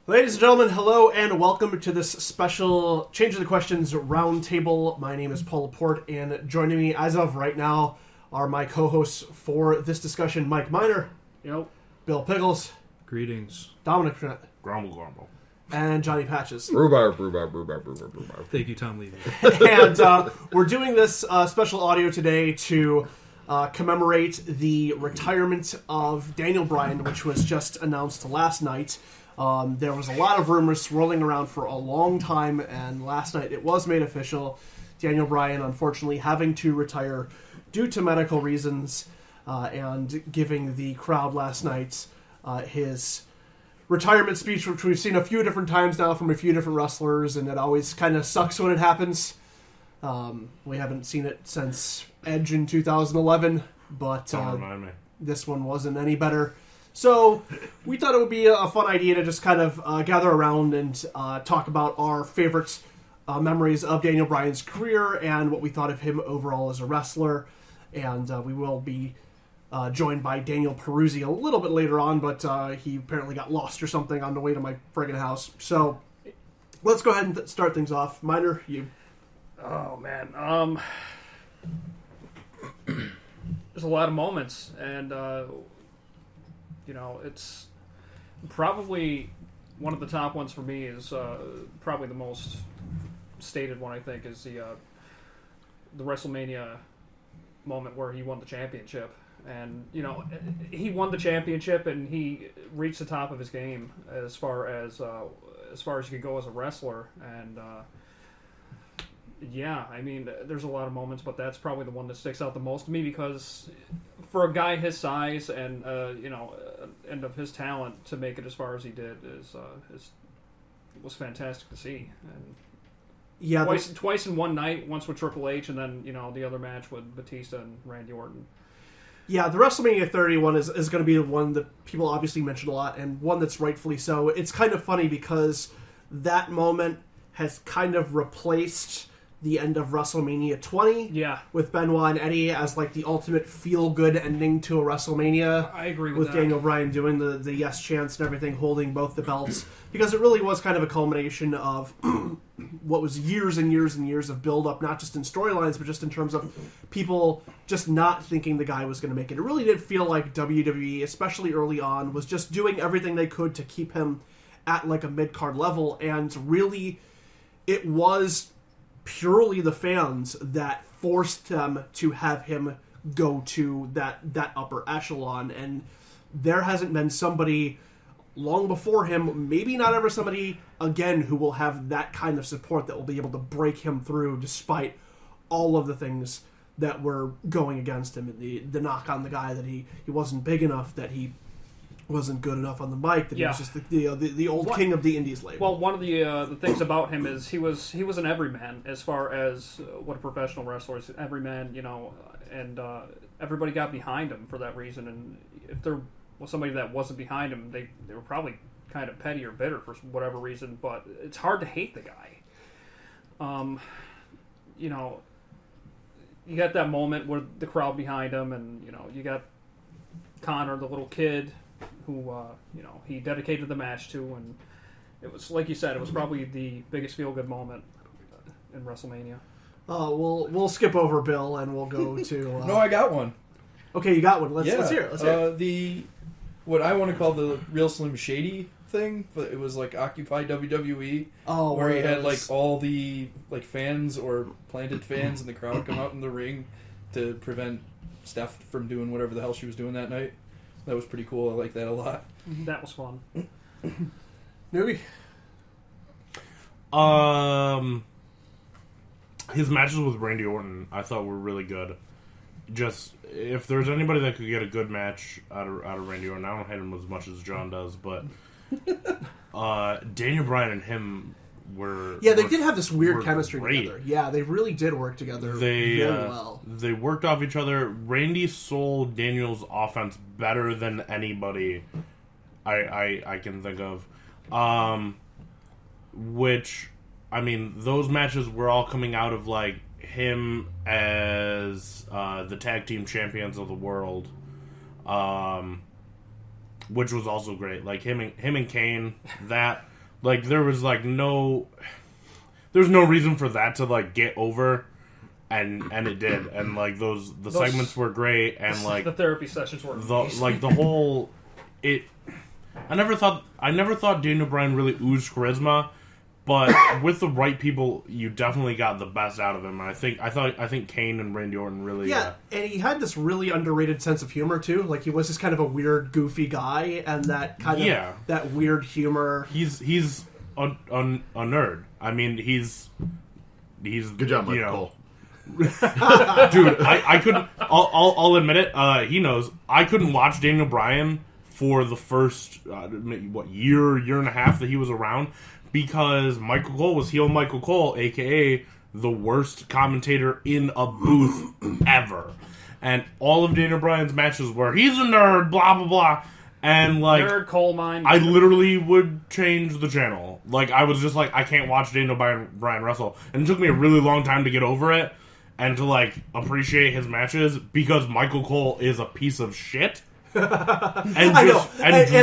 Ladies and gentlemen, hello and welcome to this special Change of the Questions roundtable. My name is Paul Laporte, and joining me as of right now are my co-hosts for this discussion, Mike Miner. Yep. Bill Pickles. Greetings. Dominic Trent. Grumble, grumble. And Johnny Patches. Rhubarb. Thank you, Tom Levy. And we're doing this special audio today to commemorate the retirement of Daniel Bryan, which was just announced last night. There was a lot of rumors swirling around for a long time, and last night it was made official. Daniel Bryan, unfortunately, having to retire due to medical reasons, and giving the crowd last night his retirement speech, which we've seen a few different times now from a few different wrestlers, and it always kind of sucks when it happens. We haven't seen it since Edge in 2011, but Don't remind me. this one wasn't any better. So we thought it would be a fun idea to just kind of gather around and talk about our favorite memories of Daniel Bryan's career and what we thought of him overall as a wrestler. And we will be joined by Daniel Peruzzi a little bit later on, but he apparently got lost or something on the way to my friggin' house. So let's go ahead and start things off. Miner, you. Oh, man. There's a lot of moments, and, it's probably one of the top ones for me is probably the most stated one, I think, is the WrestleMania moment where he won the championship. And, he won the championship, and he reached the top of his game as far as you could go as a wrestler. And, yeah, I mean, there's a lot of moments, but that's probably the one that sticks out the most to me because for a guy his size and and of his talent to make it as far as he did was fantastic to see. And Yeah, twice in one night, once with Triple H, and then the other match with Batista and Randy Orton. Yeah, the WrestleMania 30 one is going to be the one that people obviously mentioned a lot, and one that's rightfully so. It's kind of funny because that moment has kind of replaced the end of WrestleMania 20 with Benoit and Eddie as like the ultimate feel-good ending to a WrestleMania. I agree with that. Daniel Bryan doing the yes chants and everything, holding both the belts, because it really was kind of a culmination of what was years and years and years of build-up, not just in storylines, but just in terms of people just not thinking the guy was going to make it. It really did feel like WWE, especially early on, was just doing everything they could to keep him at like a mid-card level, and really it was purely the fans that forced them to have him go to that upper echelon, and there hasn't been somebody long before him, maybe not ever somebody again, who will have that kind of support that will be able to break him through despite all of the things that were going against him. The knock on the guy that he wasn't big enough, that he wasn't good enough on the mic, that he was just the old king of the Indies label. Well, one of the things about him is he was an everyman as far as what a professional wrestler is. Everyman, and everybody got behind him for that reason. And if there was somebody that wasn't behind him, they were probably kind of petty or bitter for whatever reason. But it's hard to hate the guy. You got that moment where the crowd behind him, and you got Connor, the little kid, who he dedicated the match to, and it was, like you said, it was probably the biggest feel-good moment in WrestleMania. We'll skip over Bill and we'll go to. No, I got one. Okay, you got one. Let's hear it. Let's hear it. What I want to call the real Slim Shady thing, but it was like Occupy WWE. Oh, where he had like all the like fans or planted fans in the crowd come out in the ring to prevent Steph from doing whatever the hell she was doing that night. That was pretty cool. I like that a lot. That was fun. Newbie? His matches with Randy Orton, I thought were really good. Just, if there's anybody that could get a good match out of Randy Orton, I don't hate him as much as John does, but Daniel Bryan and him were... Yeah, they did have this weird chemistry great. together. Yeah, they really did work together very well. They worked off each other. Randy sold Daniel's offense better than anybody I can think of. Which, I mean, those matches were all coming out of, like, him as the tag team champions of the world. Which was also great. Like, him and Kane, that... Like, there was, like, there's no reason for that to, like, get over, and it did. And, like, the segments were great, and, like... The therapy sessions were amazing. Like, the whole... I never thought Daniel Bryan really oozed charisma, but with the right people, you definitely got the best out of him. And I think Kane and Randy Orton really... Yeah, and he had this really underrated sense of humor, too. Like, he was just kind of a weird, goofy guy, and that kind of... that weird humor... He's a nerd. I mean, he's Good job, Michael Cole. Dude, I couldn't... I'll admit it. He knows. I couldn't watch Daniel Bryan for the first, year and a half that he was around, because Michael Cole was heel Michael Cole, a.k.a. the worst commentator in a booth ever. And all of Daniel Bryan's matches were, he's a nerd, blah, blah, blah. And, like... Nerd, coal mine. I literally would change the channel. Like, I was just like, I can't watch Daniel Bryan wrestle. And it took me a really long time to get over it and to, like, appreciate his matches, because Michael Cole is a piece of shit. And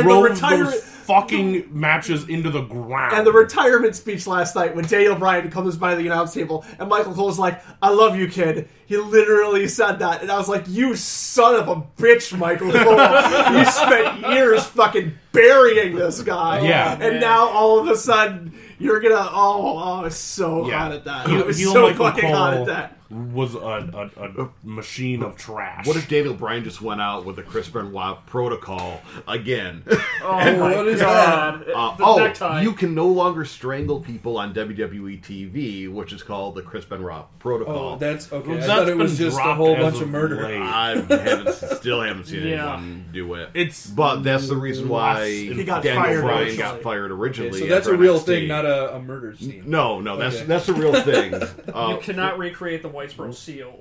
drove those fucking matches into the ground. And the retirement speech last night when Daniel Bryan comes by the announce table and Michael Cole's like, I love you, kid. He literally said that. And I was like, you son of a bitch, Michael Cole. You spent years fucking burying this guy. Yeah. And now all of a sudden you're gonna, I was so hot at that. I was so fucking hot at that. Was a machine of trash. What if Daniel Bryan just went out with the Chris Benoit protocol again? What is that? Necktie. You can no longer strangle people on WWE TV, which is called the Chris Benoit protocol. Oh, that's okay. Well, I thought it was just a whole bunch of murder. I still haven't seen anyone do it. But that's the reason why he got Daniel fired Bryan originally. got fired originally. Okay, so that's a real thing, not a murder scene. No, that's a real thing. You cannot recreate the Whitesboro seal.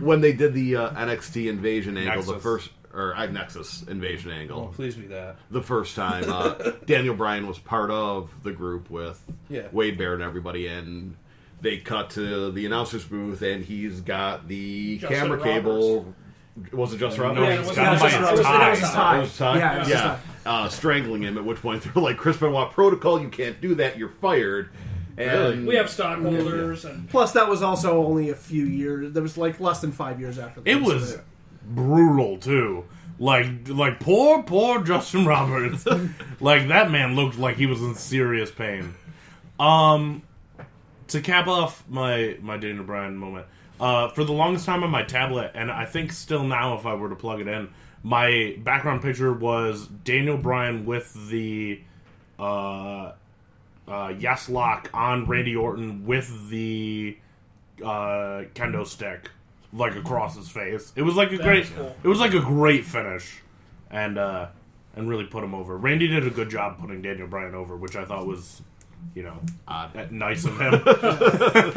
When they did the NXT invasion angle, Nexus. the first... Or Nexus invasion angle. Oh, please be that. The first time, Daniel Bryan was part of the group with Wade Barrett and everybody, and they cut to the announcer's booth, and he's got the Justin camera Roberts. cable. Was it just Roberts? No, Yeah, he's it got him by It his was tie. his tie. It was tie? Yeah, it was his tie. Strangling him, at which point they're like, Chris Benoit protocol, you can't do that, you're fired. And We have stockholders and Plus, that was also only a few years. There was like less than 5 years after that. It was brutal too. Like poor Justin Roberts. Like, that man looked like he was in serious pain. To cap off my Daniel Bryan moment, for the longest time on my tablet, and I think still now if I were to plug it in, my background picture was Daniel Bryan with the yes lock on Randy Orton with the kendo stick, like, across his face. It was like a great finish, and really put him over. Randy did a good job putting Daniel Bryan over, which I thought was, nice of him.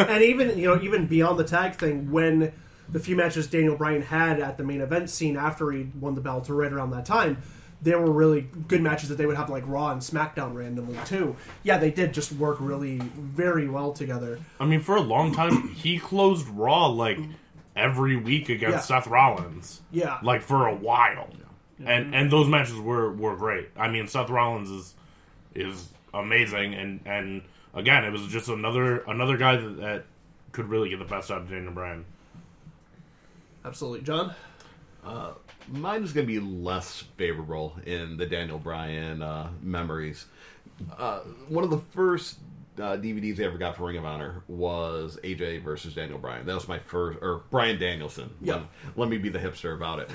And even beyond the tag thing, when the few matches Daniel Bryan had at the main event scene after he won the belt, or right around that time, there were really good matches that they would have like Raw and SmackDown randomly too. Yeah, they did just work really very well together. I mean, for a long time, he closed Raw like every week against Seth Rollins. Yeah, like for a while, and those matches were great. I mean, Seth Rollins is amazing, and again, it was just another guy that could really get the best out of Daniel Bryan. Absolutely, John. Mine is going to be less favorable in the Daniel Bryan memories. One of the first DVDs I ever got for Ring of Honor was AJ versus Daniel Bryan. That was my first, or Bryan Danielson. Yeah. Let me be the hipster about it.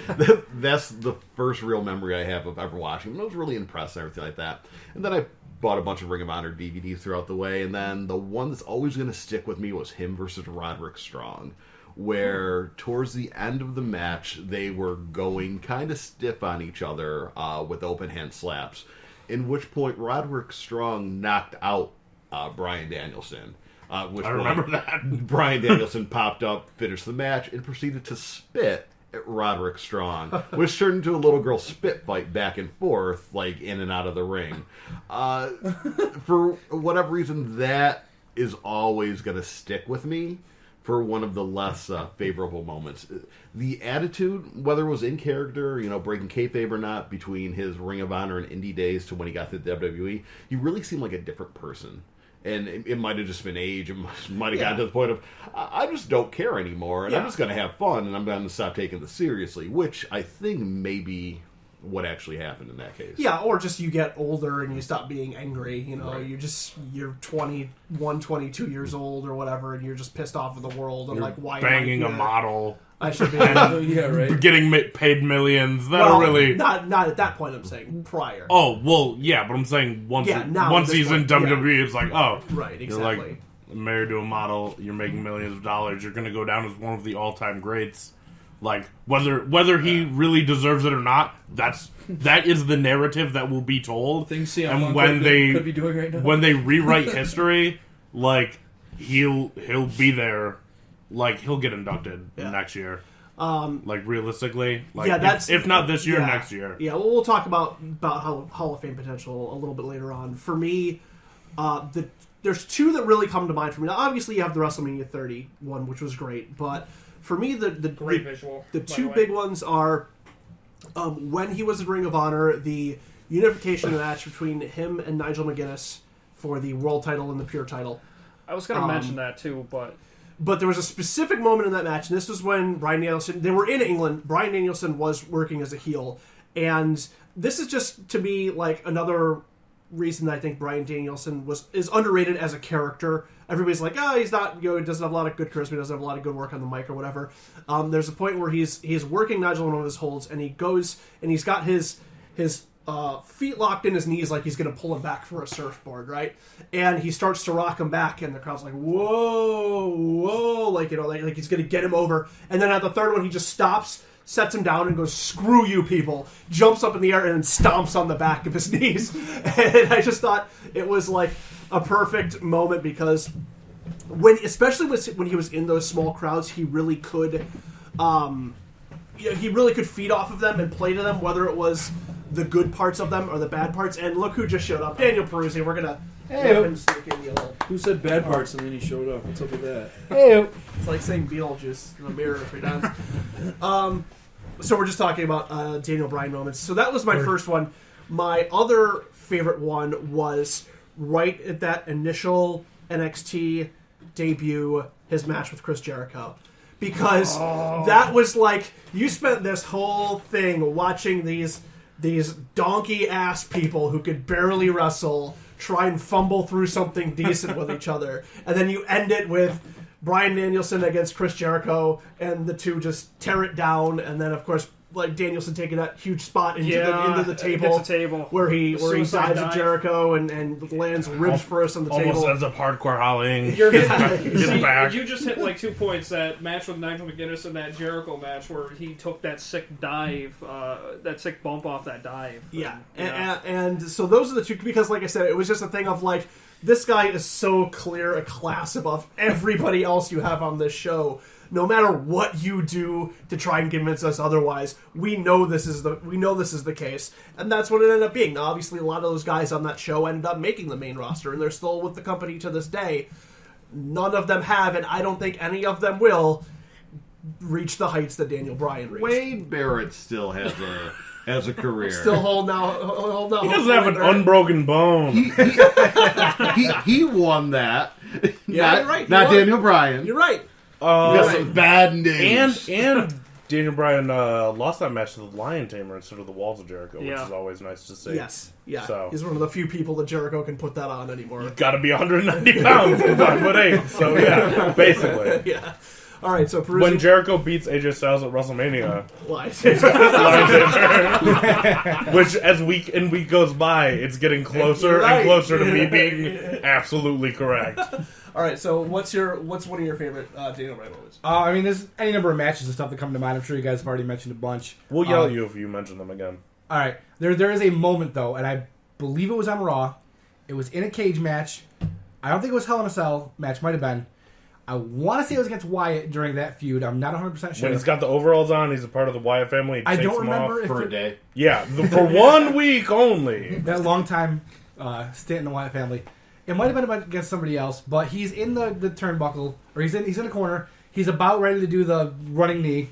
That's the first real memory I have of ever watching him. I was really impressed and everything like that. And then I bought a bunch of Ring of Honor DVDs throughout the way, and then the one that's always going to stick with me was him versus Roderick Strong, where towards the end of the match, they were going kind of stiff on each other with open hand slaps, in which point Roderick Strong knocked out Bryan Danielson. I remember that. Bryan Danielson popped up, finished the match, and proceeded to spit at Roderick Strong, which turned into a little girl spit fight back and forth, like in and out of the ring. For whatever reason, that is always going to stick with me for one of the less favorable moments. The attitude, whether it was in character, breaking kayfabe or not, between his Ring of Honor and Indy days to when he got to the WWE, he really seemed like a different person. And it might have just been age. It might have gotten to the point of, I just don't care anymore, and I'm just going to have fun, and I'm going to stop taking this seriously, which I think may be what actually happened in that case. Yeah, or just you get older and you stop being angry. Right. You're 21, 22 years old or whatever, and you're just pissed off at the world and You're like, why banging am I a here? model, I should be. Yeah, right. getting paid millions. Well, really. not at that point. I'm saying prior. Oh well, yeah, but I'm saying once now he's in at this point, WWE, it's like, oh, Right, you're like exactly. married to a model, you're making millions of dollars, you're going to go down as one of the all-time greats. Like whether he really deserves it or not, that is the narrative that will be told. Things CM and Punk when could be doing right now. when they rewrite history, like he'll be there, like he'll get inducted next year. Like realistically, like that's if not this year, next year. Yeah, well, we'll talk about Hall of Fame potential a little bit later on. For me, there's two that really come to mind for me. Now, obviously, you have the WrestleMania 30 one, which was great, but for me, the Great visual. The by two way. big ones are when he was in Ring of Honor, the unification match between him and Nigel McGuinness for the world title and the pure title. I was going to mention that too, but But there was a specific moment in that match, and this was when Bryan Danielson... They were in England. Bryan Danielson was working as a heel. And this is just, to me, like another reason that I think Bryan Danielson is underrated as a character. Everybody's like, he's not... he doesn't have a lot of good charisma, he doesn't have a lot of good work on the mic or whatever. There's a point where he's working Nigel in one of his holds, and he goes... And he's got his feet locked in his knees like he's going to pull him back for a surfboard, right? And he starts to rock him back, and the crowd's like, whoa, like he's going to get him over. And then at the third one, he just stops, sets him down, and goes, screw you people, jumps up in the air and then stomps on the back of his knees. And I just thought it was like a perfect moment because especially when he was in those small crowds, he really could feed off of them and play to them, whether it was the good parts of them or the bad parts. And look who just showed up. Daniel Peruzzi. We're going to let him sneak in a little. Who said bad parts and then he showed up? What's up with that? It's like saying Beetlejuice in the mirror 3 times. So we're just talking about Daniel Bryan moments. So that was my first one. My other favorite one was right at that initial NXT debut, his match with Chris Jericho. Because that was like, you spent this whole thing watching these donkey-ass people who could barely wrestle try and fumble through something decent with each other. And then you end it with Bryan Danielson against Chris Jericho, and the two just tear it down. And then, of course, like Danielson taking that huge spot into the table, Hits the table. where he Suicide dives at dive. Jericho and lands ribs first on the Almost table. ends up hardcore hollowing. Yeah. His back. You just hit like 2 points. That match with Nigel McGuinness and that Jericho match where he took that sick dive, that sick bump off that dive. Yeah, And, and so those are the two, because like I said, it was just a thing of like, this guy is so clear a class above everybody else you have on this show. No matter what you do to try and convince us otherwise, we know this is the case, and that's what it ended up being. Now, obviously, a lot of those guys on that show ended up making the main roster, and they're still with the company to this day. None of them have, and I don't think any of them will reach the heights that Daniel Bryan reached. Wade Barrett still has a career. Still holding out. He doesn't have an unbroken bone. He won that. Yeah, you're right. He Not won. Daniel Bryan. You're right. Got some bad names. And Daniel Bryan lost that match to the Lion Tamer instead of the Walls of Jericho, which Yeah. is always nice to see. Yes. Yeah. So. He's one of the few people that Jericho can put that on anymore. Got to be 190 pounds and 5'8". So yeah, basically. Yeah. All right. So Peruzzi, When Jericho beats AJ Styles at WrestleMania, lies. Lion Tamer, which as week goes by, it's getting closer You're right. and closer to me being absolutely correct. All right. So what's one of your favorite Daniel Bryan moments? I mean, there's any number of matches and stuff that come to mind. I'm sure you guys have already mentioned a bunch. We'll yell at you if you mention them again. All right. There is a moment, though, and I believe it was on Raw. It was in a cage match. I don't think it was Hell in a Cell match. Might have been. I want to say it was against Wyatt during that feud. I'm not 100% sure. When he's got the overalls on, he's a part of the Wyatt family. He I takes don't them remember off. if For a it- day. Yeah, for 1 week only. that long time stint in the Wyatt family. It might have been against somebody else, but he's in the turnbuckle, or he's in a corner. He's about ready to do the running knee,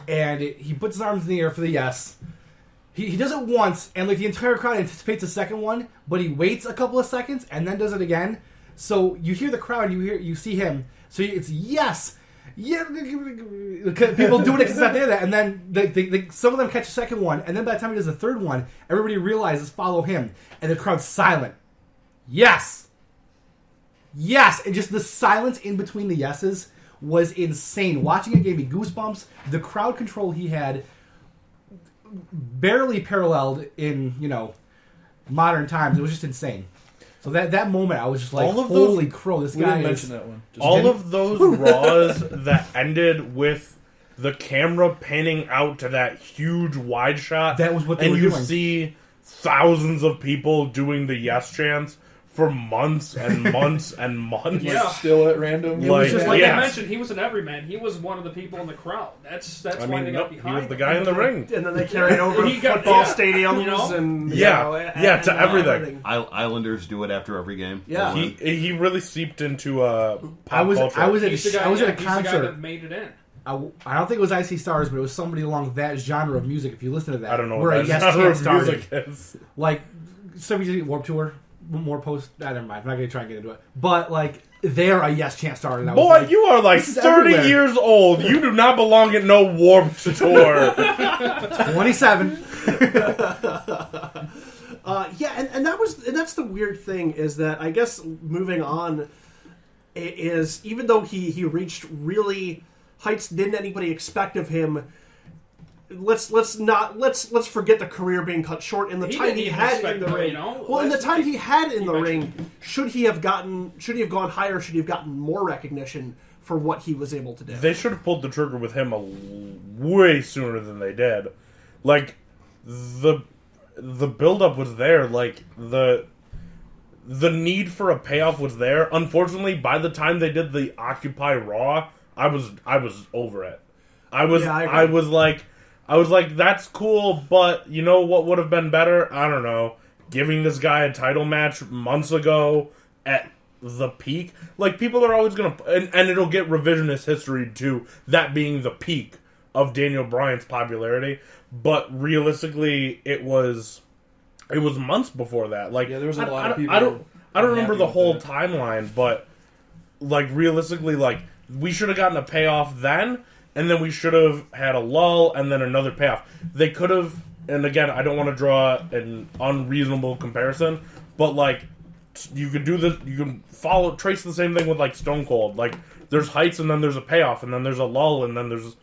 and he puts his arms in the air for the yes. He does it once, and like the entire crowd anticipates a second one, but he waits a couple of seconds and then does it again. So you hear the crowd, you see him. So it's yes, yeah. People doing it because it's not there. And then some of them catch a second one, and then by the time he does the third one, everybody realizes follow him, and the crowd's silent. Yes, yes, and just the silence in between the yeses was insane. Watching it gave me goosebumps. The crowd control he had, barely paralleled in modern times. It was just insane. So that moment, I was just like, "Holy crow! This We guy didn't is." mention that one. Just All of those Raws that ended with the camera panning out to that huge wide shot. That was what they and were you doing. see thousands of people doing the yes chants for months and months and months. Yeah. still at random. Like, just Like yes. I mentioned, he was an everyman. He was one of the people in the crowd. That's I why mean, they nope, got he behind was the him. guy in the ring. And then they carried over He to got- football yeah, stadiums you know? and To everything. Islanders do it after every game. Yeah. He really seeped into pop I was culture. He's the guy, I was at a he's the guy concert. that made it in. I don't think it was IC Stars, but it was somebody along that genre of music. If you listen to that, I don't know where what a yes that genre chant of started. music is. Like somebody Warped Tour, more post. Never mind. I'm not gonna try and get into it. But like, there a yes chant started. And I was Boy, like, you are like this is 30 everywhere. years old. You do not belong at no Warped Tour. 27. And that's the weird thing is that I guess moving on is even though he reached really heights didn't anybody expect of him. Let's forget the career being cut short in the He time didn't he even had expect in the him, ring. you know? Well, in the That's time what he had in the mentioned. ring, should he have gone higher? Should he have gotten more recognition for what he was able to do? They should have pulled the trigger with him way sooner than they did. Like, the build-up was there. Like, the need for a payoff was there. Unfortunately, by the time they did the Occupy Raw, I was over it. I was like, that's cool, but you know what would have been better? I don't know. Giving this guy a title match months ago at the peak. Like, people are always going to... And it'll get revisionist history, too, that being the peak of Daniel Bryan's popularity. But realistically, it was months before that. Like, Yeah, there was a lot of people I don't remember unhappy the with whole that. timeline, but like realistically, like we should have gotten a payoff then, and then we should have had a lull and then another payoff. They could have, and again, I don't want to draw an unreasonable comparison, but like you could do this, you can trace the same thing with like Stone Cold. Like there's heights and then there's a payoff, and then there's a lull, and then there's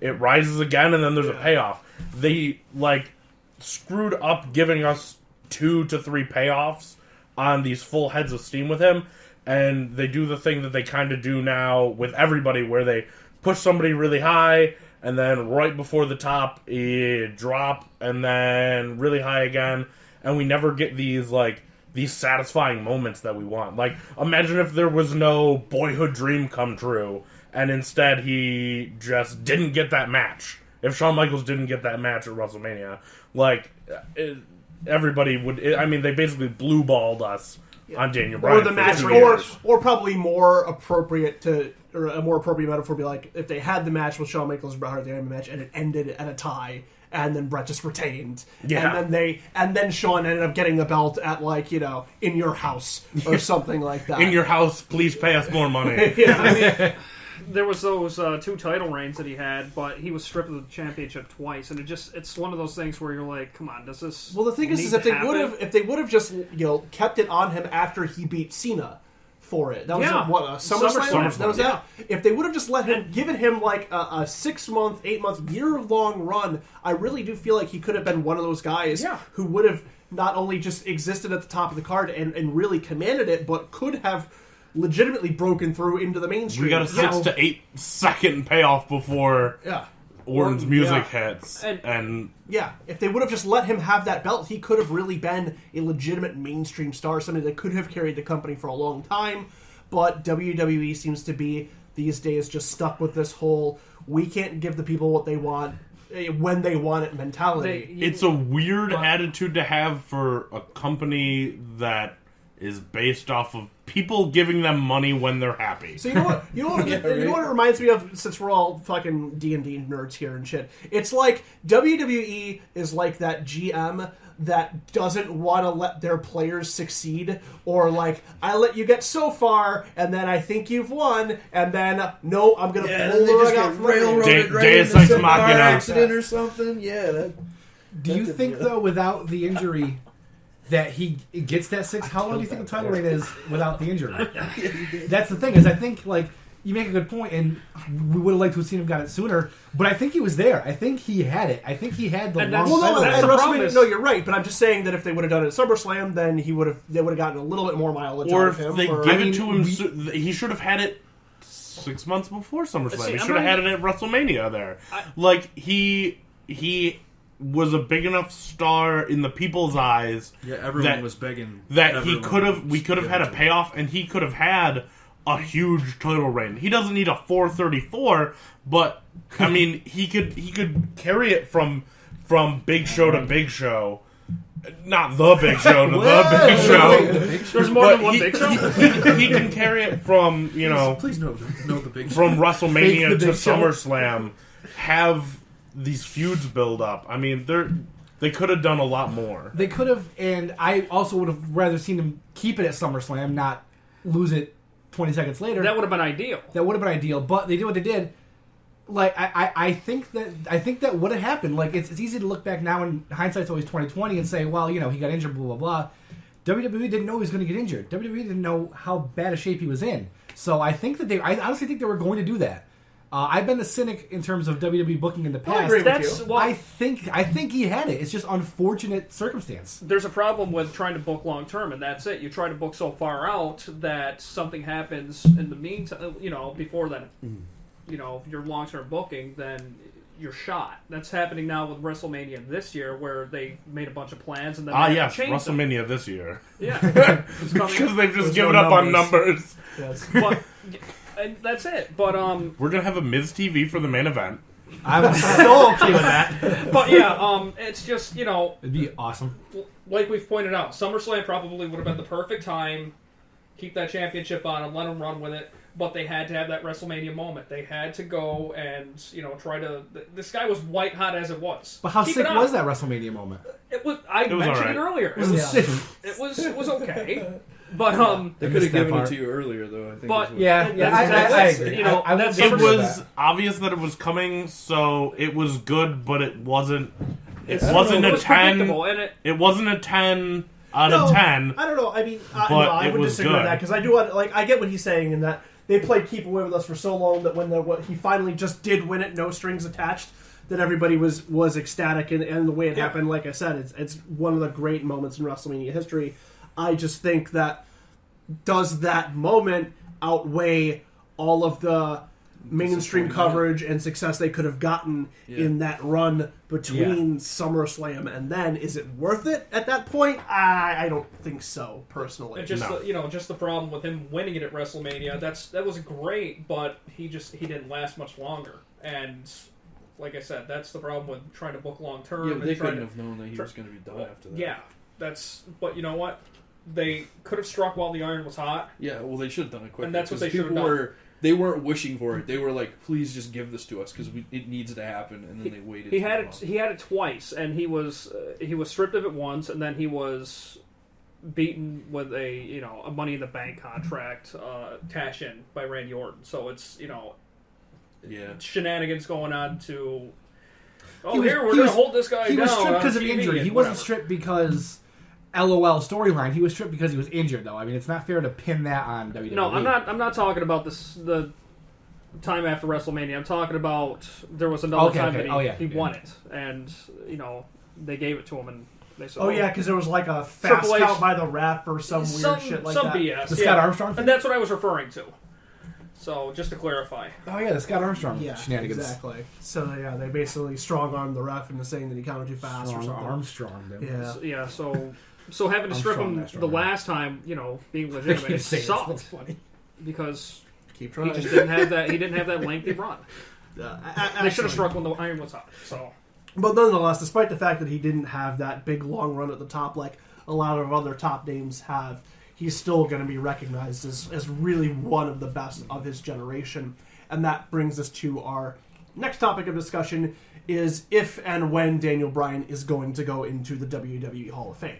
it rises again, and then there's a payoff. They like screwed up giving us 2 to 3 payoffs on these full heads of steam with him, and they do the thing that they kind of do now with everybody, where they push somebody really high, and then right before the top, drop, and then really high again, and we never get these satisfying moments that we want. Like, imagine if there was no boyhood dream come true, and instead he just didn't get that match. If Shawn Michaels didn't get that match at WrestleMania, everybody would... they basically blue-balled us on Daniel Bryan. Or the for match, 2 years. or probably more appropriate or a more appropriate metaphor would be like if they had the match with Shawn Michaels and Bret Hart at the end of the match and it ended at a tie, and then Bret just retained, Yeah. and then Shawn ended up getting the belt at in your house or something like that. In your house, please pay us more money. There was those 2 title reigns that he had, but he was stripped of the championship twice, and it's one of those things where you're like, come on, does this? Well, the thing is need if they to would happen? have just kept it on him after he beat Cena for it. That was Yeah. SummerSlam. That was yeah. If they would have just given him like a 6-month, 8-month, year-long run, I really do feel like he could have been one of those guys Yeah. who would have not only just existed at the top of the card and really commanded it, but could have legitimately broken through into the mainstream. We got a 6 to 8 second payoff before Orton's music hits. And yeah, if they would have just let him have that belt, he could have really been a legitimate mainstream star, somebody that could have carried the company for a long time. But WWE seems to be, these days, just stuck with this whole, we can't give the people what they want when they want it mentality. it's a weird attitude to have for a company that is based off of people giving them money when they're happy. So you know what? You know what? Yeah, right. You know what it reminds me of? Since we're all fucking D&D nerds here and shit, it's like WWE is like that GM that doesn't want to let their players succeed, or like, I let you get so far, and then I think you've won, and then no, I'm gonna Yeah, pull then they the just rug out get from under you. railroaded right Deus into Ex some car Machina. accident or something. Yeah, that. Do you think though, without the injury, that he gets that 6? How long do you think the title reign is without the injury? That's the thing. Is I think like you make a good point, and we would have liked to have seen him got it sooner. But I think he was there. I think he had it. I think he had the And long that's- Well, no, title that's at reign. the problem WrestleMania, is- no, you're right. But I'm just saying that if they would have done it at SummerSlam, then they would have gotten a little bit more mileage Or out if of him. they or- give I mean, it to him, we- he should have had it 6 months before SummerSlam. See, He I'm should have not- had it at WrestleMania there. He was a big enough star in the people's eyes Yeah, everyone that- was begging. that everyone we could have had a payoff, and he could have had a huge title reign. He doesn't need a 434, but I mean, he could carry it from Big Show to Big Show. Not the Big Show to the Big Show. There's more But than one he, Big Show. he can carry it from, you know, Please know the big. from WrestleMania Fake the to Big Show. SummerSlam, have these feuds build up. I mean, they could have done a lot more. They could have, and I also would have rather seen him keep it at SummerSlam, not lose it 20 seconds later. That would have been ideal. That would have been ideal, but they did what they did. Like I think that would have happened. Like it's easy to look back now, and hindsight's always 20/20, and say, well, you know, he got injured, blah blah blah. WWE didn't know he was going to get injured. WWE didn't know how bad a shape he was in. So I think that I honestly think they were going to do that. I've been the cynic in terms of WWE booking in the past. agree with That's you. well, I think he had it. It's just unfortunate circumstance. there's a problem with trying to book long term, and that's it. You try to book so far out that something happens in the meantime. You know, before then, you know, if you're long term booking, then you're shot. That's happening now with WrestleMania this year, where they made a bunch of plans and then they Yes, changed them. WrestleMania this year. Yeah, Because they've just There's given no up on numbers. Yes. but and that's it. But We're gonna have a Miz TV for the main event. I'm so okay with that. but yeah, it's just, you know, It'd be awesome. like we've pointed out, SummerSlam probably would have been the perfect time. Keep that championship on and let them run with it. But they had to have that WrestleMania moment. They had to go and, you know, try to. This guy was white hot as it was. But how Keep sick it was on. that WrestleMania moment? It was. I was mentioned alright. it earlier. It was sick. It was okay. But They I could missed have that given it part. to you earlier, though. I think. But- is what- Yeah, That's- I agree. you know, I that's- wouldn't It disagree with was that. obvious that it was coming, so it was good, but it wasn't. It it's- wasn't it a was 10. predictable, and It wasn't a 10 out No, of 10. I don't know. I mean, But no, I it would was disagree with good. that because I do like I get what he's saying in that they played keep away with us for so long that when he finally just did win it, no strings attached, that everybody was ecstatic and the way it happened. Like I said, it's one of the great moments in WrestleMania history. I just think that does that moment outweigh all of the mainstream coverage and success they could have gotten in that run between SummerSlam and then? Is it worth it at that point? I don't think so, personally. just No. you know, just the problem with him winning it at WrestleMania. That was great, but he didn't last much longer. And like I said, that's the problem with trying to book long term. Yeah, but they couldn't have known that he was going to be done after that. Yeah, but you know what? They could have struck while the iron was hot. Yeah, well, they should have done it quicker. And that's what 'cause they should have people done. They weren't wishing for it. They were like, "Please just give this to us because it needs to happen." And then they waited. He too had long. it. He had it twice, and he was stripped of it once, and then he was beaten with a Money in the Bank contract cash in by Randy Orton. So it's Yeah. shenanigans going on to. Oh, He was- here we're he going to was- hold this guy He down. was stripped on because of TV injury. and He wasn't whatever. stripped because LOL storyline. He was stripped because he was injured, though. I mean, it's not fair to pin that on WWE. No, I'm not. I'm not talking about the time after WrestleMania. I'm talking about there was another Okay, time okay. that Oh, yeah. he won it, and they gave it to him, and they said, Oh yeah, because there was like a fast Triple H- count by the ref or some weird shit like some that. BS. The yeah. Scott Armstrong thing? and that's what I was referring to. So just to clarify, Oh yeah, the Scott Armstrong Yeah, shenanigans. exactly. So yeah, they basically strong armed the ref into saying that he counted too fast or Strong something. Armstrong. Dude. Yeah. So having to strip Armstrong, him that's the strong. last time, being I legitimate, keep it saying that's sucked funny. because Keep he trying. just didn't have that. He didn't have that lengthy run. They should Absolutely. have struck when the iron was hot. So. But nonetheless, despite the fact that he didn't have that big long run at the top like a lot of other top names have, he's still going to be recognized as really one of the best of his generation. And that brings us to our next topic of discussion, is if and when Daniel Bryan is going to go into the WWE Hall of Fame.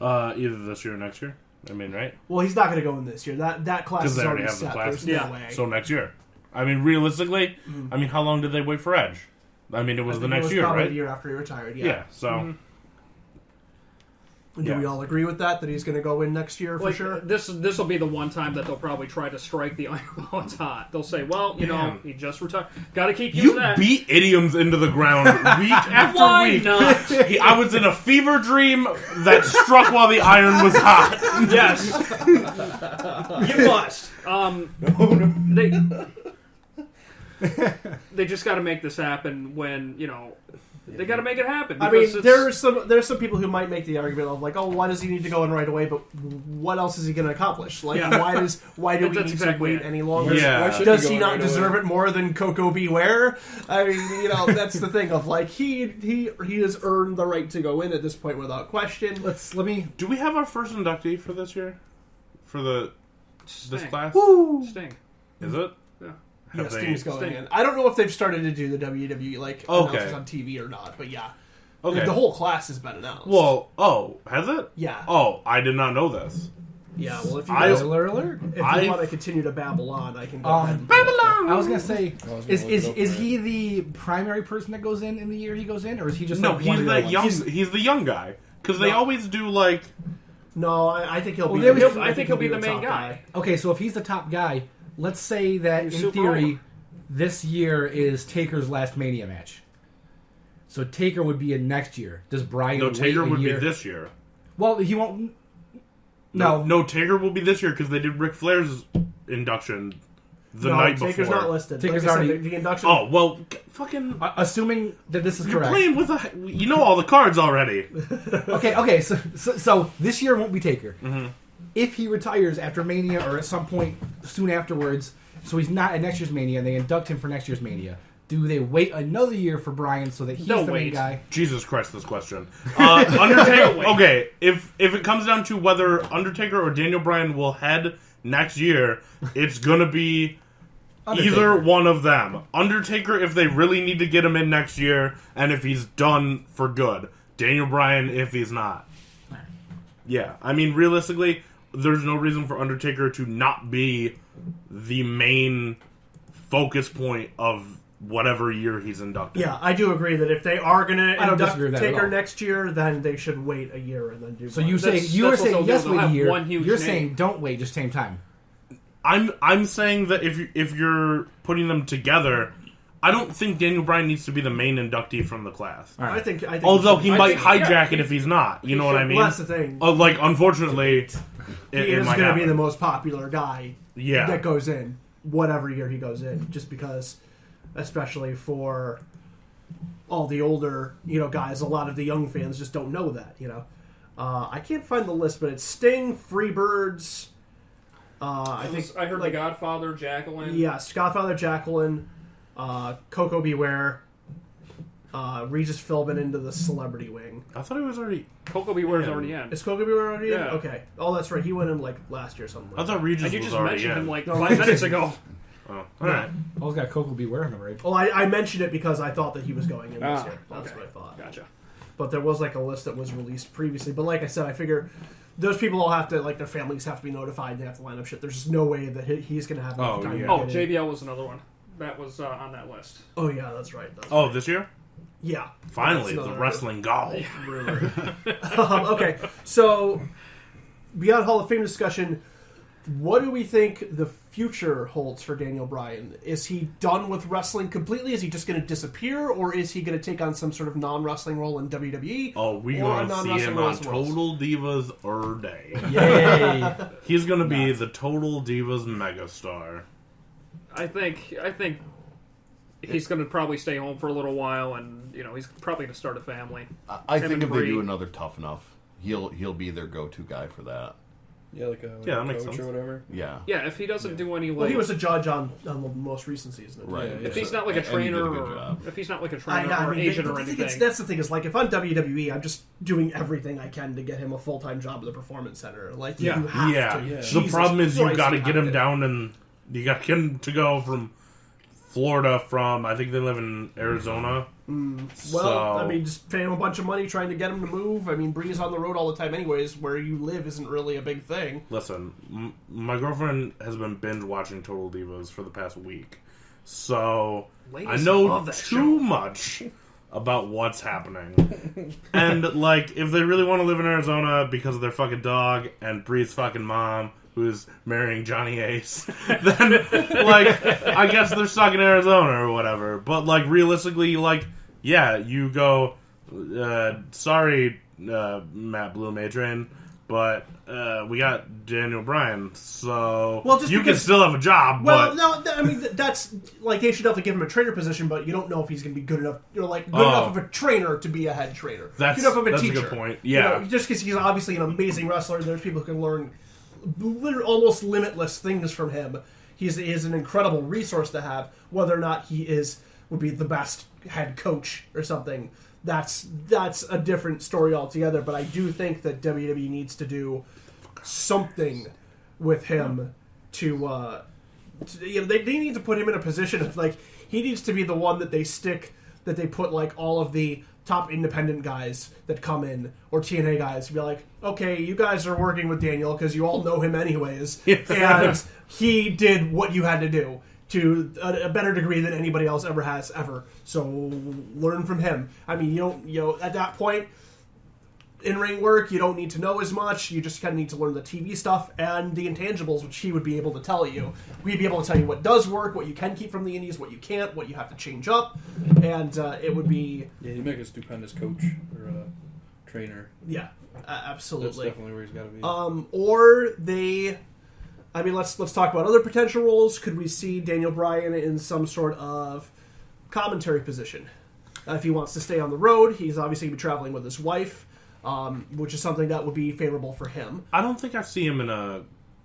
Either this year or next year. I mean, right? Well, he's not going to go in this year. That class Because is they already already have the set. class. There's no way. So next year. I mean, realistically, I mean, how long did they wait for Edge? I mean, it was the next year, probably right? the year after he retired, Yeah, so... Do we all agree with that he's going to go in next year for sure? This will be the one time that they'll probably try to strike the iron while it's hot. They'll say, well, you know, he just retired. Got to keep using You that. beat idioms into the ground week after Why week. not? I was in a fever dream that struck while the iron was hot. Yes. You must. They just got to make this happen when, you know, they got to make it happen. I mean, there's some people who might make the argument of like, oh, why does he need to go in right away? But what else is he going to accomplish? Like, why do we That's need exactly to wait it. any longer? Yeah. Why should Does go he not right deserve away? it more than Coco Beware? I mean, you know, that's the thing of like he has earned the right to go in at this point without question. Let me. Do we have our first inductee for this year? For this Sting. class? Woo! Sting. Is it? Yeah. Yeah, Have they- Sting's going Sting. in. I don't know if they've started to do the WWE like Okay. announcers on TV or not, but yeah. Okay. The whole class has been announced. Well, has it? Yeah. Oh, I did not know this. Yeah, well, if you I- guys, Alert. if you I- want to continue to babble on, I can go ahead. And I was gonna say, I was gonna is look it up is for he the primary person that goes in the year he goes in, or is he just No, like he's one of the that other young. ones? He's the young guy because they No. always do like. No, I think he'll Well, be. they always- I think he'll be the main top guy. Okay, so if he's the top guy, let's say that He's in super theory, over. this year is Taker's last Mania match. So Taker would be in next year. Does Bryan No, wait Taker a would year? be this year. Well, he won't. No, No, Taker will be this year because they did Ric Flair's induction the No, night Taker's before. not listed. Taker's Like I said, already- the induction. Oh well, fucking. Assuming that this is You're correct. playing with you know all the cards already. Okay. So this year won't be Taker. Mm-hmm. If he retires after Mania or at some point soon afterwards, so he's not at next year's Mania, and they induct him for next year's Mania. Do they wait another year for Bryan so that he's They'll the main wait. guy? Jesus Christ, this question. Undertaker. Okay, if it comes down to whether Undertaker or Daniel Bryan will head next year, it's gonna be Undertaker. either one of them. Undertaker if they really need to get him in next year, and if he's done for good. Daniel Bryan if he's not. Yeah, I mean realistically, there's no reason for Undertaker to not be the main focus point of whatever year he's inducted. Yeah, I do agree that if they are going to I don't induct disagree with that at Taker all. next year, then they should wait a year and then do. So one. you That's- saying you were that's what saying they'll yes, do. wait They'll a have year. one huge You're name. saying don't wait, just same time. I'm saying that if you're putting them together, I don't think Daniel Bryan needs to be the main inductee from the class. All right. I think. Although he I might think- hijack yeah, it if he's not. You know what I mean? Well, that's the thing. Like, unfortunately, He it is might going to be happen. the most popular guy Yeah. that goes in, whatever year he goes in, just because, especially for all the older, guys, a lot of the young fans just don't know that, I can't find the list, but it's Sting, Freebirds, I think... I heard The Godfather, Jacqueline. Yes, Godfather, Jacqueline, Coco Beware, Regis Philbin into the celebrity wing. I thought he was already. Coco Beware's Yeah. already in. Is Coco Beware already in? Yeah. Okay. Oh, that's right. He went in, last year or something. I thought Regis And you was just already mentioned in. him like No, 5 minutes ago. Oh, all right. Paul's got Coco Beware on the right. Well, I mentioned it because I thought that he was going in this Ah, year. That's okay. what I thought. Gotcha. But there was a list that was released previously. But like I said, I figure those people all have to their families have to be notified. They have to line up shit. There's just no way that he's going to have enough Oh, time. yeah. To Oh, get in. JBL was another one. That was on that list. Oh yeah, that's right. That's Oh, right. this year? Yeah. Finally, That's the another wrestling god. rumor. Okay, so beyond Hall of Fame discussion, what do we think the future holds for Daniel Bryan? Is he done with wrestling completely? Is he just going to disappear, or is he going to take on some sort of non-wrestling role in WWE? Oh, we're Or a going to see non-wrestling him role on somewhere else? Total Divas or day. Yay! He's going to be the Total Divas megastar. I think he's going to probably stay home for a little while, and he's probably going to start a family. I Him think and if they Bree. do another Tough Enough, he'll be their go-to guy for that. Yeah, like a that makes coach sense. or whatever. Yeah. Yeah, if he doesn't do any Well, like, he was a judge on the most recent season. Right. Yeah, if yeah. he's not like a And he did trainer, a good or job. if he's not like a I trainer or mean, agent but or the thing anything. that's the thing is, like, if I'm WWE, I'm just doing everything I can to get him a full-time job at the Performance Center. Like, Yeah. you have Yeah. to. Yeah. The Jesus problem is you Christ, got to have get him to. down, and you got to get him to go from Florida. From I think they live in Arizona. Well, So- I mean, just pay him a bunch of money trying to get him to move. I mean, Bree's on the road all the time anyways. Where you live isn't really a big thing. Listen, my girlfriend has been binge watching Total Divas for the past week, so Ladies I know love that too much about what's happening. And like, if they really want to live in Arizona because of their fucking dog and Bree's fucking mom, who's marrying Johnny Ace, then like, I guess they're stuck in Arizona or whatever. But like, realistically, like, yeah, you go. Sorry, Matt Blue Matron, but we got Daniel Bryan, so Well, just you can because- still have a job. Well, but no, I mean that's like they should definitely give him a trainer position, but you don't know if he's going to be good enough. Good Oh. enough of a trainer to be a head trainer. That's- good enough of a that's a teacher. good point. You Yeah. know, just because he's obviously an amazing wrestler, and there's people who can learn literally almost limitless things from him. He is an incredible resource to have. Whether or not he would be the best head coach or something, that's a different story altogether. But I do think that WWE needs to do something with him to they need to put him in a position of, like, he needs to be the one that they put like all of the top independent guys that come in, or TNA guys, to be like, okay, you guys are working with Daniel because you all know him anyways, and he did what you had to do to a better degree than anybody else ever has ever. So learn from him. I mean, at that point, in-ring work, you don't need to know as much. You just kind of need to learn the TV stuff and the intangibles, which he would be able to tell you. He'd be able to tell you what does work, what you can keep from the indies, what you can't, what you have to change up, and it would be... Yeah, he'd make a stupendous coach or trainer. Yeah, That's absolutely. definitely where he's got to be. Or they... I mean, let's talk about other potential roles. Could we see Daniel Bryan in some sort of commentary position? If he wants to stay on the road, he's obviously going to be traveling with his wife, which is something that would be favorable for him. I don't think I see him in a.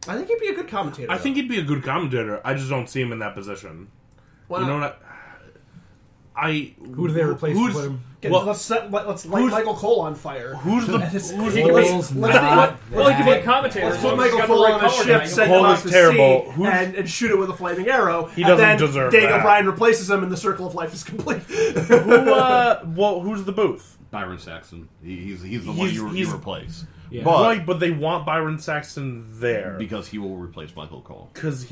I think he'd be a good commentator. I think he'd be a good commentator. I just don't see him in that position. Why You not? know what? Who do they replace to who's- put him? well, let's light Michael Cole on fire. Who's the? Let's- Who's Cole's let's- not Well, he could be a that- commentator. Let's as put long as he's Michael got the Cole right on a color ship, guy. send Cole him out is to terrible. sea, Who's- and shoot it with a flaming arrow. He doesn't and then deserve Daniel that. Bryan replaces him, and the circle of life is complete. Who's the booth? Byron Saxton. He's the one you he's- replace. Yeah. But Right, but they want Byron Saxton there because he will replace Michael Cole. because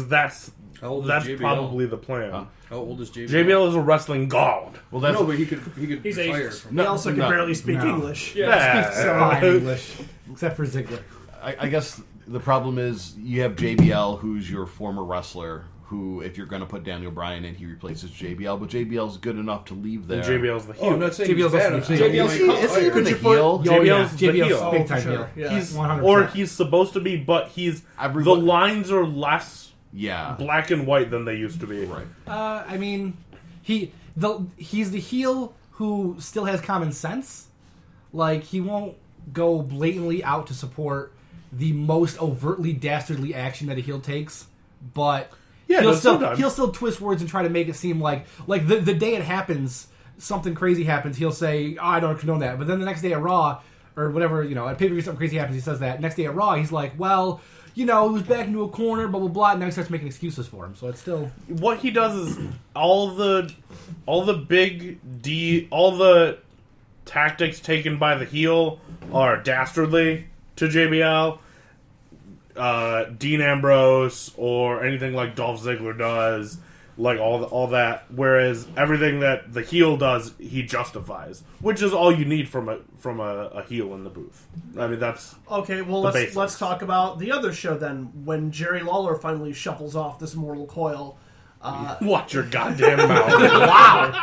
that's How old is that's JBL? probably the plan. Huh? How old is JBL? JBL is a wrestling god. Well, that's No, but he could He's retire ageless. from He also can no. barely speak No. English. Yeah. Fine English, except for Ziggler. I guess the problem is you have JBL, who's your former wrestler, who, if you're going to put Daniel Bryan in, he replaces JBL, but JBL's good enough to leave there. And JBL's the heel. Oh, I'm not saying JBL's he's bad. also I'm saying the he heel. might Is he retire. even the Could you put- heel? Oh, yeah. JBL's the heel. JBL's big time for sure. heel. Yeah. He's 100%. or he's supposed to be, but he's Everyone- the lines are less Yeah. black and white than they used to be. Right. I mean, he's the heel who still has common sense. Like, he won't go blatantly out to support the most overtly dastardly action that a heel takes, but Yeah, he'll no, still sometimes. he'll still twist words and try to make it seem like the day it happens, something crazy happens. He'll say, "Oh, I don't condone that," but then the next day at Raw or whatever, at pay-per-view something crazy happens. He says that. Next day at Raw, he's like, "Well, he was back into a corner, blah blah blah." And now he starts making excuses for him. So it's still What he does is all the tactics taken by the heel are dastardly to JBL. Dean Ambrose or anything like Dolph Ziggler does, like all that. Whereas everything that the heel does, he justifies, which is all you need from a heel in the booth. I mean, that's Okay, well, The let's talk about the other show then. When Jerry Lawler finally shuffles off this mortal coil, watch your goddamn mouth.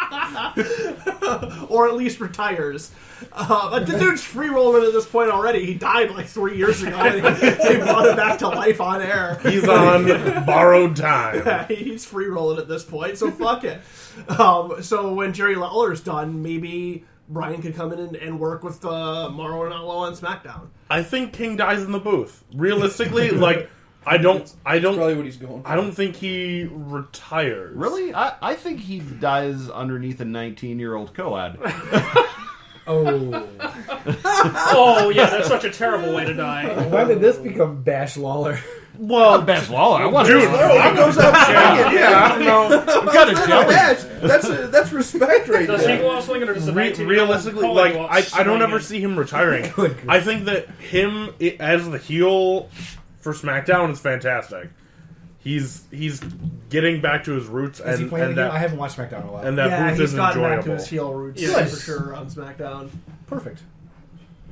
or at least retires. But the dude's free rolling at this point already. He died like 3 years ago. They brought him back to life on air. He's on borrowed time. Yeah, he's free rolling at this point, so fuck it. So when Jerry Lawler's done, maybe Bryan could come in and work with Mauro Ranallo on SmackDown. I think King dies in the booth. Realistically, like I don't Probably what he's going for. I don't think he retires. Really? I think he dies underneath a 19-year-old co-ed. Oh. Oh, yeah, that's such a terrible way to die. When did this become Bash Lawler? Well, Best Lawler. I want dude, to. I goes up yeah, I don't know. I'm kind of jealous. That's respect right Does he there. go out swinging or does the 19-year-old Realistically, Cohen like go out I don't ever swinging? see him retiring. Good grief. I think that him as the heel for SmackDown is fantastic. He's getting back to his roots, Is he and, playing and the heel? I that haven't watched SmackDown in a while. and that Yeah, booth he's is gotten back to enjoyable. his heel roots Yes. for sure on SmackDown. Perfect.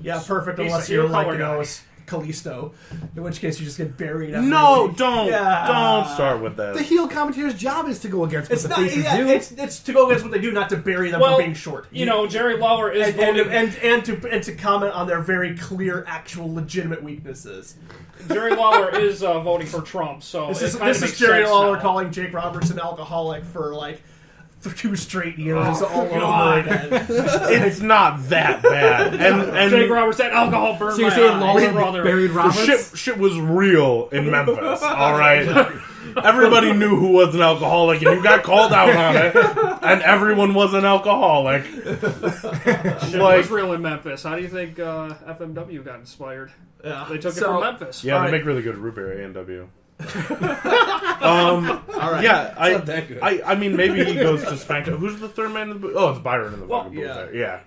Yeah, perfect. He's Unless a you're heel like color guy. Kalisto, in which case you just get buried. After No, the week. don't start with The this. heel commentator's job is to go against what It's the not. faces Yeah, do. it's to go against what they do, not to bury them Well, for being short. You know, Jerry Lawler is voting. and to comment on their very clear, actual, legitimate weaknesses. Jerry Lawler is voting for Trump, so This it is kinda this makes is Jerry sense Lawler now. calling Jake Roberts an alcoholic for like 2 straight years all over God. again. It's not that bad. And Jake Roberts, that alcohol burned So you're my saying eye. Lawler brother. buried Roberts? shit was real in Memphis. All right, everybody knew who was an alcoholic, and you got called out on it, and everyone was an alcoholic. Shit Like- was real in Memphis. How do you think FMW got inspired? Yeah. They took it So- from Memphis. Yeah, All they right. make really good root beer A&W. All right. Yeah, not that good. I mean, maybe he goes to SmackDown. Who's the third man in the booth? Oh, it's Byron in the Well, fucking booth yeah. there. Yeah.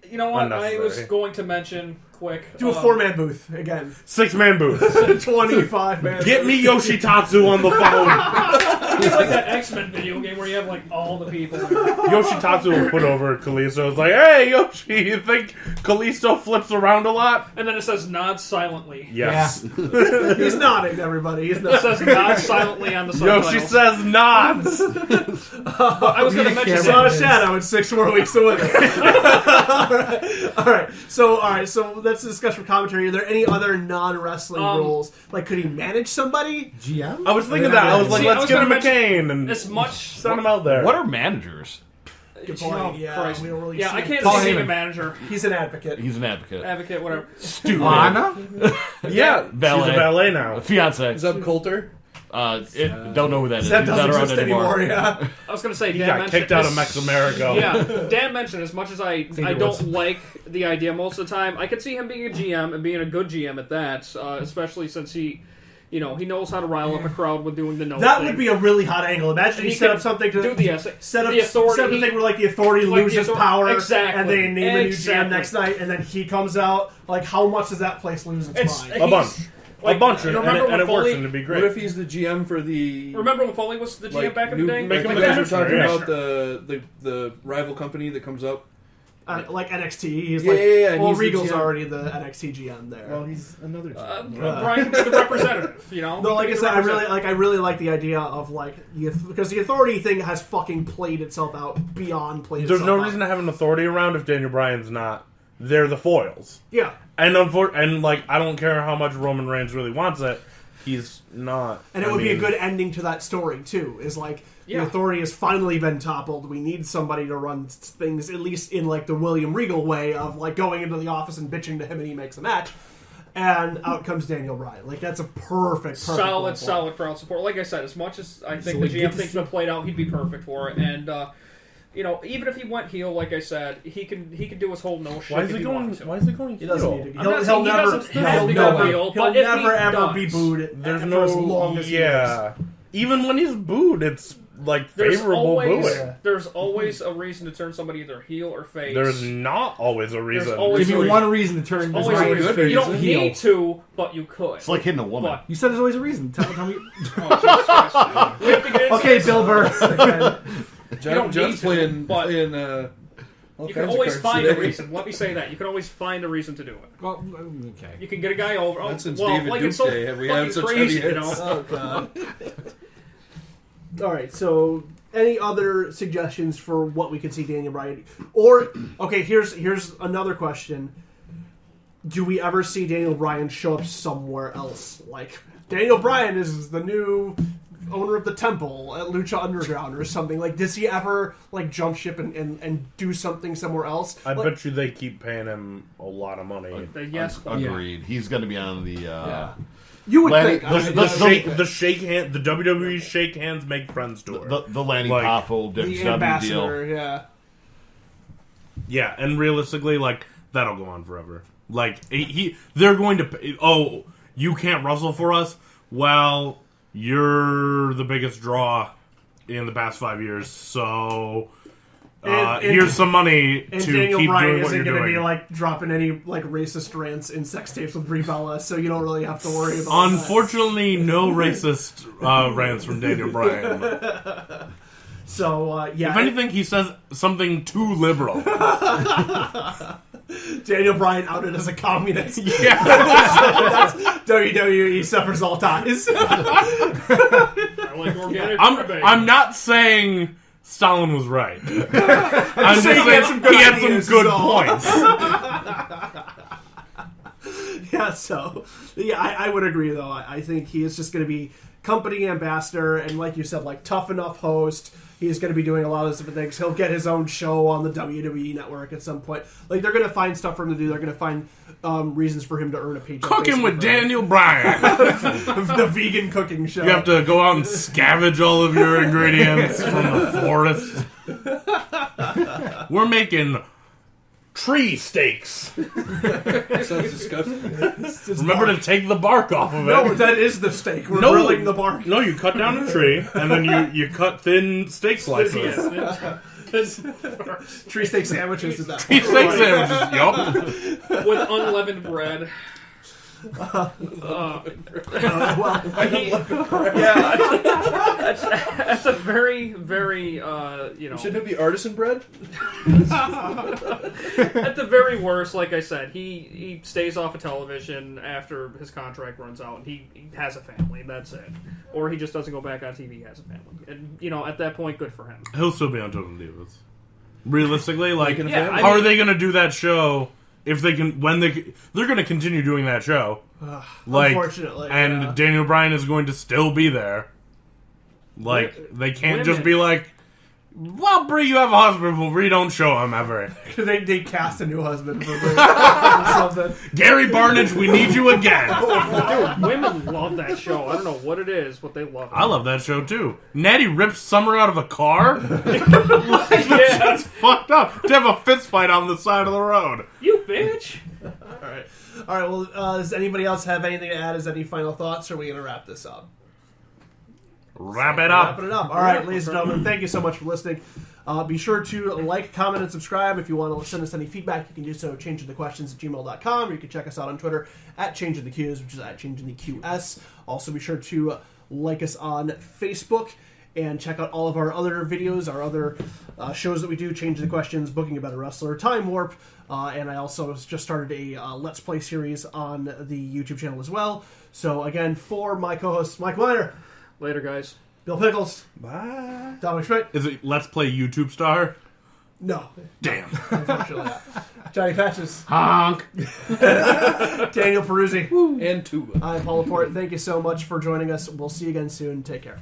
You know what? I was Unnecessary. going to mention quick. Do a 4-man booth again. 6-man booth. 25-man. Get me Yoshitatsu on the phone. It's like that X-Men video game where you have like all the people. Yoshitatsu will put over Kalisto. It's like, hey, Yoshi, you think Kalisto flips around a lot? And then it says nod silently. Yes. He's nodding, everybody. He's It nodding. says nod silently on the subtitles. Yoshi says nods. I was going to mention Saw a that. shadow in 6 more weeks away. all right. So that's the discussion for commentary. Are there any other non-wrestling roles? Like, could he manage somebody? GM? I was thinking that. I was like, See, I let's was get gonna him mention- McCain and As much. send him out there. What are managers? Good Oh, point. Yeah, Christ. we don't really Yeah, see I can't Paul see being Heyman. a manager, He's an advocate. He's an advocate. advocate, whatever. Stupid. Lana? Yeah, Valet. she's a valet now. Fiance. Zeb Coulter? Don't know who that is. That He's doesn't not around exist anymore. Yeah. I was going to say, He Dan got mentioned kicked out of this- Mex America. Yeah, Dan mentioned as much as I he don't was. like the idea most of the time, I could see him being a GM and being a good GM at that, especially since he knows how to rile up a crowd with doing the no That thing. would be a really hot angle. Imagine He you set could up something to do the essay. set up the authority. set up a thing where like the authority like the loses author- power, Exactly. and they name a new GM Exactly. next night, and then he comes out. Like, how much does that place lose its mind? A bunch. Like, a bunch, and remember it when works, Foley- and it'd be What great. if he's the GM for the... Remember when Foley was the GM like, back in the day? Make him like a you guys were commissioner, talking yeah. about the rival company that comes up. Like NXT, he's Yeah, like, yeah, yeah, and well, he's the Regal's GM. already the NXT GM there. Well, he's another GM. Brian could be the representative, you know? No, He like I could be said, the I really like the idea of like because the authority thing has fucking played itself out beyond played. There's itself no out. reason to have an authority around if Daniel Bryan's not. They're the foils. Yeah, And like, I don't care how much Roman Reigns really wants it. He's not. and it would be a good ending to that story too. Is like the Yeah. authority has finally been toppled. We need somebody to run things, at least in like the William Regal way of like going into the office and bitching to him, and he makes a match. And out comes Daniel Bryan. Like, that's a perfect solid crowd support. Like I said, as much as I think we the get GM to thing's been played out, he'd be perfect for it. And even if he went heel, like I said, he can do his whole no shit. Why is if he he going? wanted to. Why is he going? He doesn't heel? need to. I'm not He'll saying he never. doesn't have to no go way. heel, He'll but if never he ever be does, booed. There's for no. as long as he lives. Yeah. Even when he's booed, it's like There's favorable always booing. there's always a reason to turn somebody either heel or face. There's not always a reason. always Give me a one reason to turn this always a Ryan reason. good You don't heel. need to, but you could. It's like hitting a woman. But You said there's always a reason. Tell me. oh, Jesus Christ. We have to get into Okay, this. Bill Burr. Okay. don't John's need to, playing but all You can kinds of always cards find a today. reason. Let me say that. You can always find a reason to do it. Well, okay. You can get a guy over. Not since well, David like Duke it's so Day have we fucking had such crazy, heavy you know. hits. Oh god. All right. So, any other suggestions for what we could see Daniel Bryan? Or okay, here's another question: do we ever see Daniel Bryan show up somewhere else? Like, Daniel Bryan is the new owner of the temple at Lucha Underground or something. Like, does he ever like jump ship and do something somewhere else? I Like, bet you they keep paying him a lot of money. Yes, Agreed. He's going to be on the. you would Lanny- think The WWE shake hands make friends tour. The Lanny Like, Poffo the deal. ambassador. Yeah. Yeah, and realistically, like, that'll go on forever. Like, they're going to pay, oh, you can't wrestle for us? Well, you're the biggest draw in the past 5 years, so here's some money And to Daniel keep Bryan doing what isn't you're going to doing. be like dropping any like racist rants in sex tapes with Brie Bella, so you don't really have to worry about that. Unfortunately, no racist rants from Daniel Bryan. So yeah, If anything, he says something too liberal. Daniel Bryan outed as a communist. Yeah. That's WWE suffers all ties. I like organic rubber. I'm not saying Stalin was right. I'm just saying saying he had some good points. Yeah, so yeah, I would agree though. I think he is just going to be company ambassador, and like you said, like tough enough host. He's going to be doing a lot of different things. He'll get his own show on the WWE network at some point. Like they're going to find stuff for him to do. They're going to find reasons for him to earn a paycheck. Cooking with basically, Daniel Bryan. the vegan cooking show. You have to go out and scavenge all of your ingredients from the forest. We're making tree steaks. Sounds disgusting. Remember to take the bark off of it. No, that is the steak. We're grilling the bark. No, you cut down a tree, and then you cut thin steak slices. Tree steak sandwiches at that Steak point. sandwiches, yup. With unleavened bread. Well, That's a very, very, Shouldn't it be artisan bread? at the very worst, like I said, he stays off of television after his contract runs out, and he has a family, and that's it. Or he just doesn't go back on TV, he has a family. And, at that point, good for him. He'll still be on Total Divas. Realistically, like, Making a Yeah, family? how are they going to do that show if they can? They're going to continue doing that show. Like, unfortunately, and yeah. Daniel Bryan is going to still be there. Like, they can't just be like, well, Brie, you have a husband, but Brie don't show him ever. they cast a new husband for Brie or something. Gary Barnage, we need you again. Dude, women love that show. I don't know what it is, but they love it. I love that show too. Natty rips Summer out of a car. That's fucked up. To have a fist fight on the side of the road. You bitch! All right. Well, does anybody else have anything to add? Is any final thoughts? Or are we going to wrap this up? Wrap it up. Wrapping it up. All right, ladies and gentlemen, thank you so much for listening. Be sure to like, comment, and subscribe. If you want to send us any feedback, you can do so at changingthequestions@gmail.com, or you can check us out on Twitter at changingtheqs, which is at changingtheqs. Also, be sure to like us on Facebook and check out all of our other videos, our other shows that we do, Changing the Questions, Booking a Better Wrestler, Time Warp, and I also just started a Let's Play series on the YouTube channel as well. So, again, for my co-host, Mike Miner, Later, guys. Bill Pickles, Bye. Dominic Schmidt. Is it Let's Play YouTube star? No, Damn. unfortunately not. Johnny Patches, Honk. Daniel Peruzzi, And tuba. I'm Paul Laporte. Thank you so much for joining us. We'll see you again soon. Take care.